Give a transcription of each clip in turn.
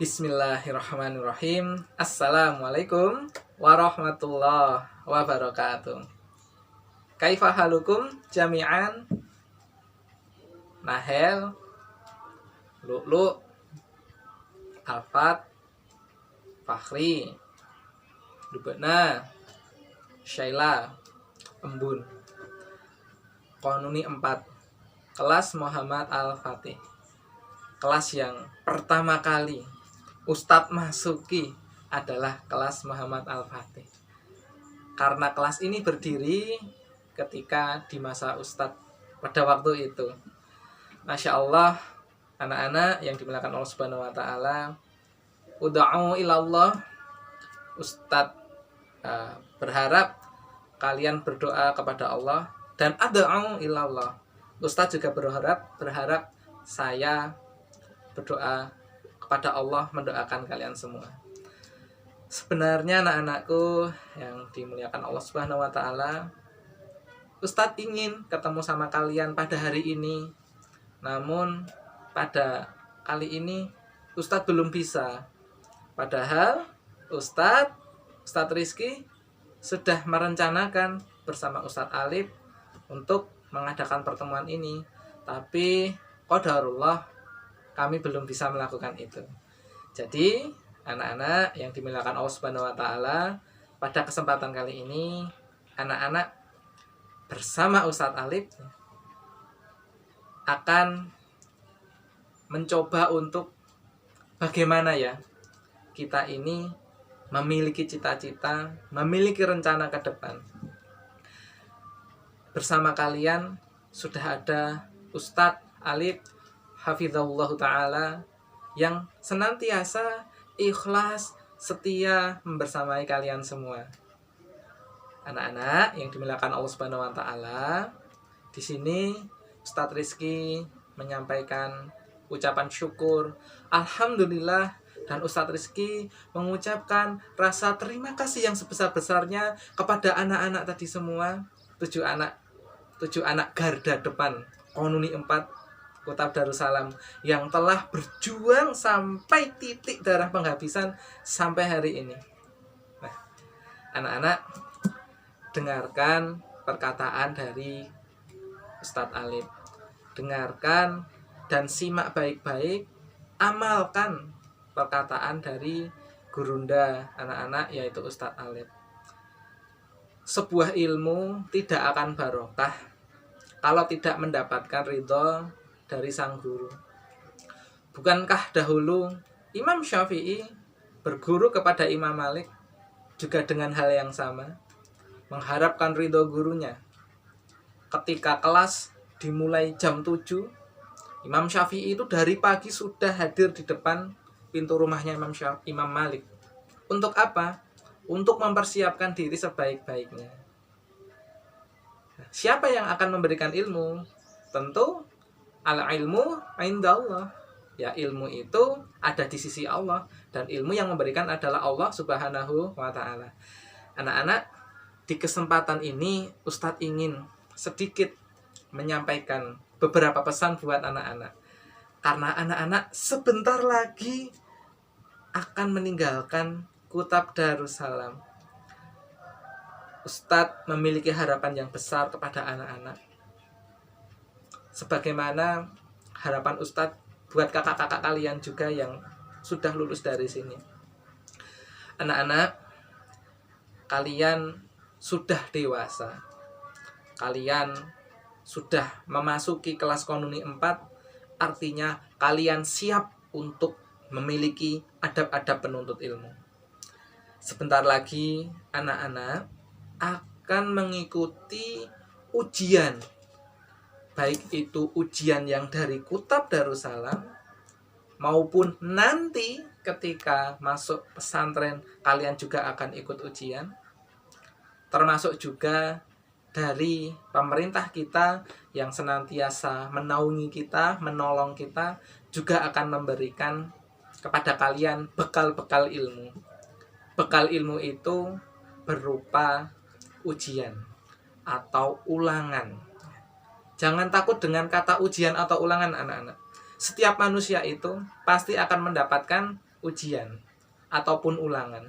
Bismillahirrahmanirrahim. Assalamualaikum warahmatullahi wabarakatuh. Kaifa halukum jami'an? Nahel, Lu'lu, Alfat, Fakhri, Dubena, Syaila, Embun. Konuni 4. Kelas Muhammad Al-Fatih. Kelas yang pertama kali Ustadz masuki adalah kelas Muhammad Al-Fatih. Karena kelas ini berdiri ketika di masa Ustadz pada waktu itu. Masya Allah, anak-anak yang dimuliakan Allah Subhanahu wa Ta'ala, ud'u ilallah. Ustadz berharap kalian berdoa kepada Allah, dan ad'u ilallah. Ustadz juga berharap saya berdoa kepada Allah, mendoakan kalian semua. Sebenarnya anak-anakku yang dimuliakan Allah Subhanahu wa Ta'ala, Ustadz ingin ketemu sama kalian pada hari ini. Namun pada kali ini Ustadz belum bisa. Padahal Ustadz Rizky sudah merencanakan bersama Ustadz Alif untuk mengadakan pertemuan ini. Tapi qadarullah, kami belum bisa melakukan itu. Jadi anak-anak yang dimuliakan Allah Subhanahu wa Ta'ala, pada kesempatan kali ini anak-anak bersama Ustadz Alif akan mencoba untuk bagaimana ya kita ini memiliki cita-cita, memiliki rencana ke depan. Bersama kalian sudah ada Ustadz Alif Hafizahullah Ta'ala yang senantiasa ikhlas, setia membersamai kalian semua. Anak-anak yang dimuliakan Allah Subhanahu wa Ta'ala, di sini Ustadz Rizky menyampaikan ucapan syukur, alhamdulillah, dan Ustadz Rizky mengucapkan rasa terima kasih yang sebesar-besarnya kepada anak-anak tadi semua, 7 anak garda depan Konuni 4 Kutab Darussalam yang telah berjuang sampai titik darah penghabisan sampai hari ini. Nah, anak-anak dengarkan perkataan dari Ustadz Alif. Dengarkan dan simak baik-baik, amalkan perkataan dari gurunda anak-anak, yaitu Ustadz Alif. Sebuah ilmu tidak akan barokah kalau tidak mendapatkan ridho dari sang guru. Bukankah dahulu Imam Syafi'i berguru kepada Imam Malik juga dengan hal yang sama, mengharapkan ridho gurunya? Ketika kelas dimulai jam 7, Imam Syafi'i itu dari pagi sudah hadir di depan pintu rumahnya Imam Malik. Untuk apa? Untuk mempersiapkan diri sebaik-baiknya. Siapa yang akan memberikan ilmu? Tentu al-ilmu indallah. Ya, ilmu itu ada di sisi Allah, dan ilmu yang memberikan adalah Allah Subhanahu wa Ta'ala. Anak-anak, di kesempatan ini Ustadz ingin sedikit menyampaikan beberapa pesan buat anak-anak. Karena anak-anak sebentar lagi akan meninggalkan Kutab Darussalam. Ustadz memiliki harapan yang besar kepada anak-anak, sebagaimana harapan Ustadz buat kakak-kakak kalian juga yang sudah lulus dari sini. Anak-anak, kalian sudah dewasa. Kalian sudah memasuki kelas Konuni 4, artinya kalian siap untuk memiliki adab-adab penuntut ilmu. Sebentar lagi anak-anak akan mengikuti ujian, baik itu ujian yang dari Kutab Darussalam maupun nanti ketika masuk pesantren kalian juga akan ikut ujian, termasuk juga dari pemerintah kita yang senantiasa menaungi kita, menolong kita, juga akan memberikan kepada kalian bekal-bekal ilmu. Bekal ilmu itu berupa ujian atau ulangan. Jangan takut dengan kata ujian atau ulangan, anak-anak. Setiap manusia itu pasti akan mendapatkan ujian ataupun ulangan.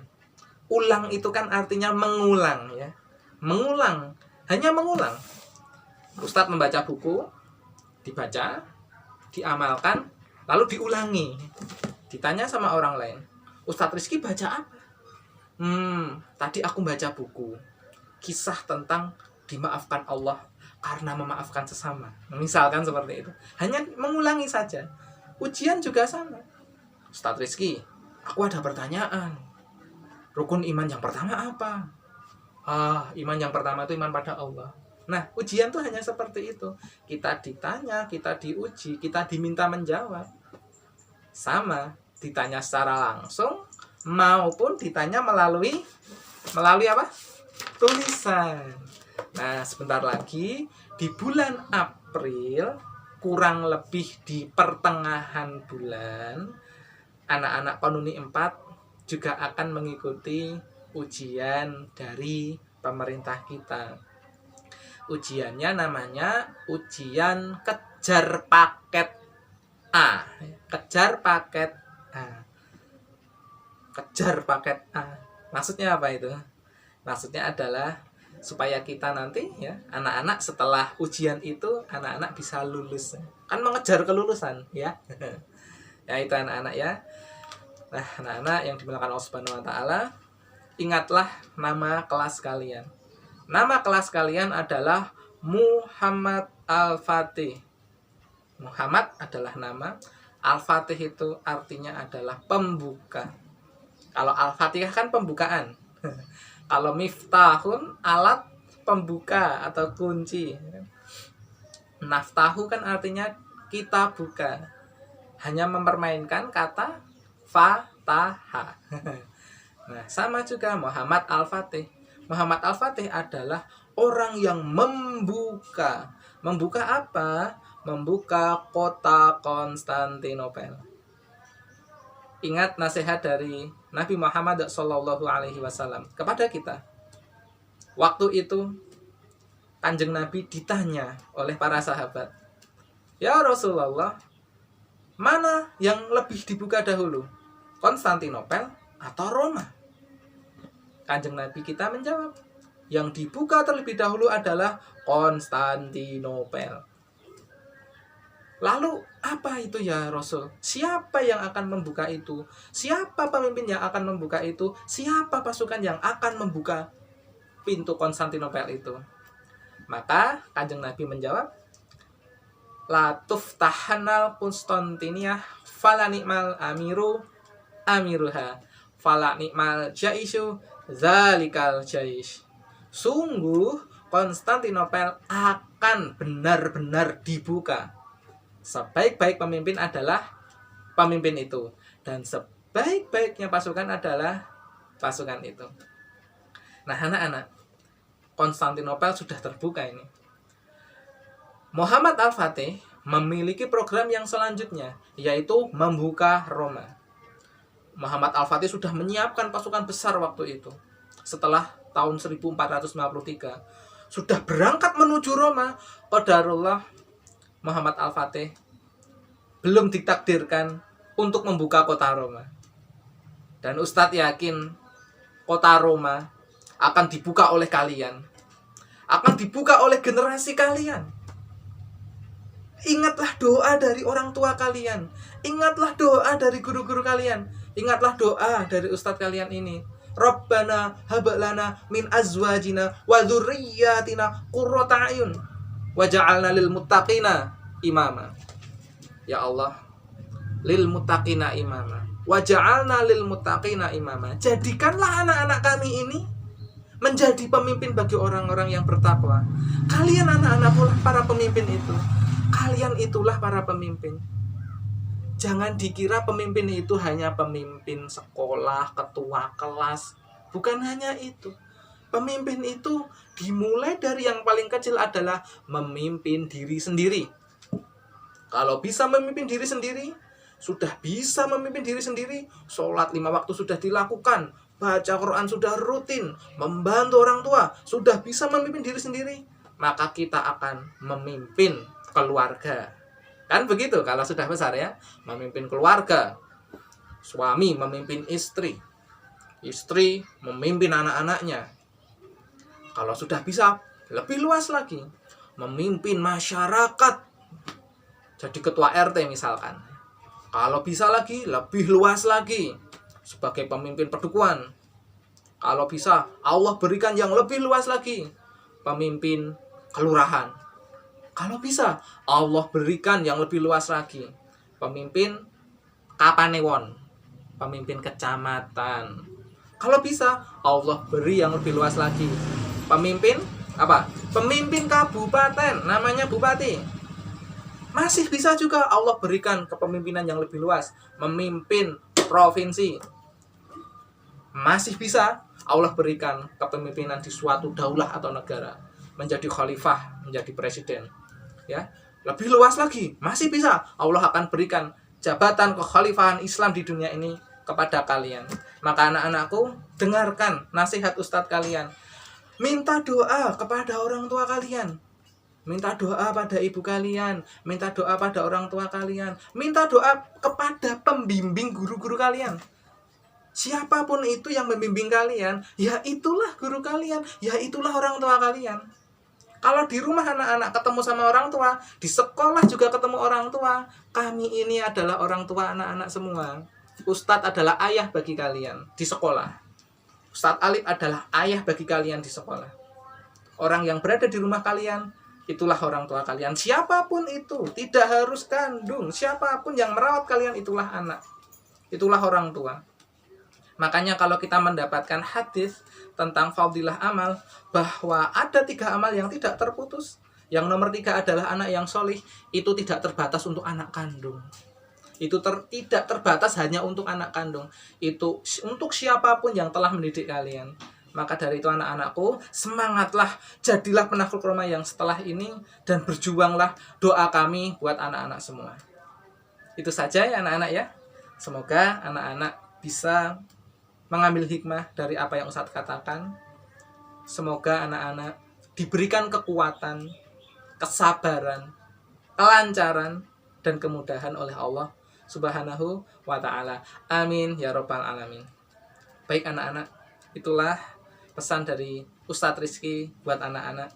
Ulang itu kan artinya mengulang ya. Mengulang, hanya mengulang. Ustadz membaca buku, dibaca, diamalkan, lalu diulangi. Ditanya sama orang lain, Ustadz Rizky baca apa? Tadi aku baca buku. Kisah tentang dimaafkan Allah karena memaafkan sesama. Misalkan seperti itu. Hanya mengulangi saja. Ujian juga sama. Ustadz Rizky, aku ada pertanyaan. Rukun iman yang pertama apa? Iman yang pertama itu iman pada Allah. Nah, ujian tuh hanya seperti itu. Kita ditanya, kita diuji, kita diminta menjawab. Sama, ditanya secara langsung maupun ditanya melalui apa? Tulisan. Nah, sebentar lagi di bulan April, kurang lebih di pertengahan bulan, anak-anak Penuni 4 juga akan mengikuti ujian dari pemerintah kita. Ujiannya namanya ujian kejar paket A. Kejar paket A. Kejar paket A. Maksudnya apa itu? Maksudnya adalah supaya kita nanti ya, anak-anak setelah ujian itu anak-anak bisa lulus. Kan mengejar kelulusan ya. Ya itu anak-anak ya. Nah, anak-anak yang dimuliakan Allah Subhanahu wa taala, ingatlah nama kelas kalian. Nama kelas kalian adalah Muhammad Al-Fatih. Muhammad adalah nama, Al-Fatih itu artinya adalah pembuka. Kalau Al-Fatihah kan pembukaan. Kalau miftahun alat pembuka atau kunci. Naftahu kan artinya kita buka. Hanya mempermainkan kata Fataha. Nah, sama juga Muhammad Al-Fatih. Muhammad Al-Fatih adalah orang yang membuka. Membuka apa? Membuka kota Konstantinopel. Ingat nasihat dari Nabi Muhammad SAW kepada kita. Waktu itu Kanjeng Nabi ditanya oleh para sahabat, "Ya Rasulullah, mana yang lebih dibuka dahulu? Konstantinopel atau Roma?" Kanjeng Nabi kita menjawab, yang dibuka terlebih dahulu adalah Konstantinopel. Lalu apa itu ya Rasul? Siapa yang akan membuka itu? Siapa pemimpin yang akan membuka itu? Siapa pasukan yang akan membuka pintu Konstantinopel itu? Maka Kanjeng Nabi menjawab, La tuftahanal Konstantiniyah fala ni'mal amiruha fala ni'mal jaishu zalikal jaish. Sungguh Konstantinopel akan benar-benar dibuka. Sebaik-baik pemimpin adalah pemimpin itu, dan sebaik-baiknya pasukan adalah pasukan itu. Nah, anak-anak, Konstantinopel sudah terbuka ini. Muhammad Al-Fatih memiliki program yang selanjutnya, yaitu membuka Roma. Muhammad Al-Fatih sudah menyiapkan pasukan besar waktu itu. Setelah tahun 1453, sudah berangkat menuju Roma. Qadarullah, Muhammad Al-Fatih belum ditakdirkan untuk membuka kota Roma. Dan Ustadz yakin kota Roma akan dibuka oleh kalian. Akan dibuka oleh generasi kalian. Ingatlah doa dari orang tua kalian. Ingatlah doa dari guru-guru kalian. Ingatlah doa dari ustadz kalian ini. Rabbana hablana min azwajina wa dzurriyyatina qurrata a'yun waj'alna lil muttaqina imama. Ya Allah, lil muttaqina imama. Waj'alna lil muttaqina imama. Jadikanlah anak-anak kami ini menjadi pemimpin bagi orang-orang yang bertakwa. Kalian anak-anak pula para pemimpin itu. Kalian itulah para pemimpin. Jangan dikira pemimpin itu hanya pemimpin sekolah, ketua kelas. Bukan hanya itu. Pemimpin itu dimulai dari yang paling kecil adalah memimpin diri sendiri. Kalau bisa memimpin diri sendiri, sudah bisa memimpin diri sendiri, sholat 5 waktu sudah dilakukan, baca Quran sudah rutin, membantu orang tua, sudah bisa memimpin diri sendiri, maka kita akan memimpin keluarga. Kan begitu kalau sudah besar ya, memimpin keluarga. Suami memimpin istri, istri memimpin anak-anaknya. Kalau sudah bisa, lebih luas lagi, memimpin masyarakat, jadi ketua RT misalkan. Kalau bisa lagi, lebih luas lagi, sebagai pemimpin pedukuhan. Kalau bisa, Allah berikan yang lebih luas lagi, pemimpin kelurahan. Kalau bisa, Allah berikan yang lebih luas lagi, pemimpin kapanewon, pemimpin kecamatan. Kalau bisa, Allah beri yang lebih luas lagi, pemimpin apa? Pemimpin kabupaten, namanya bupati. Masih bisa juga Allah berikan kepemimpinan yang lebih luas, memimpin provinsi. Masih bisa Allah berikan kepemimpinan di suatu daulah atau negara, menjadi khalifah, menjadi presiden. Ya, lebih luas lagi, masih bisa Allah akan berikan jabatan kekhalifahan Islam di dunia ini kepada kalian. Maka anak-anakku, dengarkan nasihat ustadz kalian. Minta doa kepada orang tua kalian. Minta doa pada ibu kalian, minta doa pada orang tua kalian, minta doa kepada pembimbing guru-guru kalian. Siapapun itu yang membimbing kalian, ya itulah guru kalian, ya itulah orang tua kalian. Kalau di rumah anak-anak ketemu sama orang tua, di sekolah juga ketemu orang tua. Kami ini adalah orang tua anak-anak semua. Ustadz adalah ayah bagi kalian di sekolah. Ustadz Alif adalah ayah bagi kalian di sekolah. Orang yang berada di rumah kalian, itulah orang tua kalian. Siapapun itu, tidak harus kandung. Siapapun yang merawat kalian, itulah anak. Itulah orang tua. Makanya kalau kita mendapatkan hadis tentang fadilah amal, bahwa ada 3 amal yang tidak terputus. Yang nomor 3 adalah anak yang solih. Itu tidak terbatas untuk anak kandung. Itu tidak terbatas hanya untuk anak kandung. Itu untuk siapapun yang telah mendidik kalian. Maka dari itu anak-anakku, semangatlah, jadilah penakluk Roma yang setelah ini, dan berjuanglah, doa kami buat anak-anak semua. Itu saja ya anak-anak ya. Semoga anak-anak bisa mengambil hikmah dari apa yang Ustadz katakan. Semoga anak-anak diberikan kekuatan, kesabaran, kelancaran, dan kemudahan oleh Allah Subhanahu wa ta'ala. Amin ya rabbal alamin. Baik anak-anak, itulah pesan dari Ustadz Rizky buat anak-anak.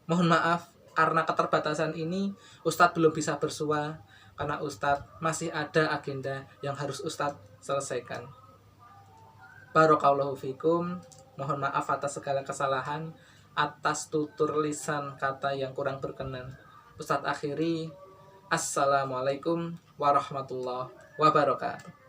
Mohon maaf karena keterbatasan ini Ustadz belum bisa bersua, karena Ustadz masih ada agenda yang harus Ustadz selesaikan. Barakallahu fikum. Mohon maaf atas segala kesalahan, atas tutur lisan kata yang kurang berkenan. Ustadz akhiri, assalamualaikum warahmatullahi wabarakatuh.